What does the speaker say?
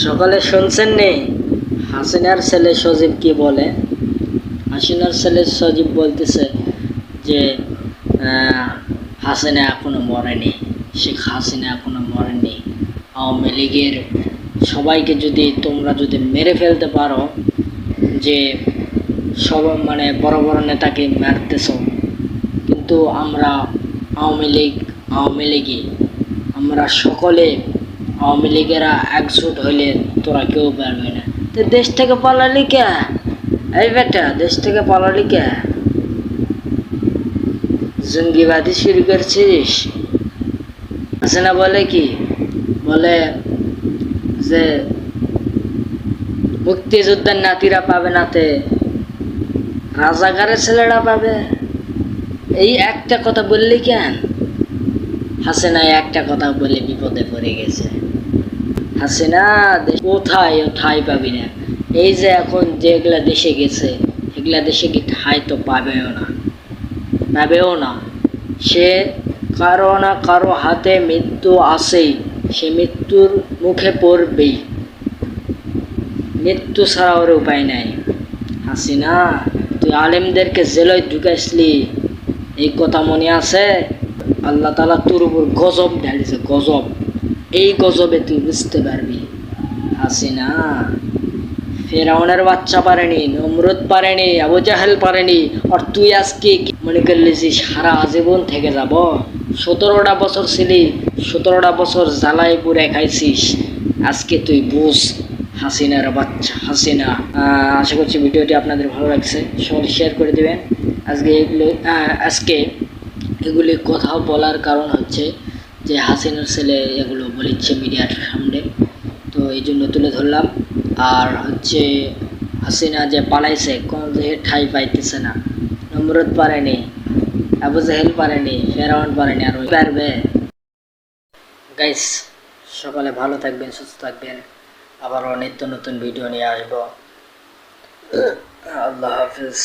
সকালে শুনছেন নি হাসিনার ছেলে সজীব কি বলে? হাসিনার ছেলে সজীব বলতেছে যে হাসিনা এখনো মরেনি, শেখ হাসিনা এখনো মরেনি। আওয়ামী লীগের সবাইকে তোমরা যদি মেরে ফেলতে পারো, যে সব মানে বড় বড় নেতাকে মারতেছ, কিন্তু আমরা আওয়ামী লীগই আমরা সকলে আওয়ামী লীগেরা একজোট হইলে তোরা কেউ পারবে না। তো দেশ থেকে পালালি কে? এই বেটা, দেশ থেকে পালালি কে? জঙ্গিবাদী শুরু করছিস? হাসিনা বলে কি? বলে যে মুক্তিযোদ্ধার নাতিরা পাবে নাতে, রাজাকারের ছেলেরা পাবে। এই একটা কথা বললি কেন? হাসিনা একটা কথা বলে বিপদে পড়ে গেছে। হাসিনা কোথায় ও ঠাঁই পাবি না। এই যে এখন যেগুলা দেশে গেছে, এগুলা দেশে কি ঠাঁই তো পাবেও না। সে কারো না কারো হাতে মৃত্যু আসেই, সে মৃত্যুর মুখে পড়বেই। মৃত্যু ছাড়া ওর উপায় নাই। হাসিনা, তুই আলেমদেরকে জেলয় ঢুকাইসলি, এই কথা মনে আছে? আল্লাহ তাআলা তোর উপর গজব ঢালিছে, গজব। এই গজবে তুই বুঝতে পারবি। হাসিনা ফেরাউনের বাচ্চা পারেনি, নমরুদ পারেনি, আবু জাহেল পারেনি, আর তুই আজকে মনে করলি যে সারা আজীবন থেকে যাব? 17টা বছর ছিলি, 17টা বছর জ্বালাই পুড়ে খাইছিস। আজকে তুই বুঝ, হাসিনার বাচ্চা হাসিনা। আশা করছি ভিডিওটি আপনাদের ভালো লাগছে, সকলে শেয়ার করে দেবেন। আজকে এগুলি কথা বলার কারণ হচ্ছে যে হাসিনার ছেলে এগুলো বলিচ্ছে মিডিয়ার সামনে, তো এই জন্য তুলে ধরলাম। আর হচ্ছে হাসিনা যে পালাইছে, কোনো যে ঠাঁই পাইতেছে না। নমরুদ পারেনি, আবু জাহেল পারেনি, ফেরাউন পারেনি, আর ওই পারবে? গাইস, সকালে ভালো থাকবেন, সুস্থ থাকবেন। আবারও নিত্য নতুন ভিডিও নিয়ে আসবো। আল্লাহ হাফিজ।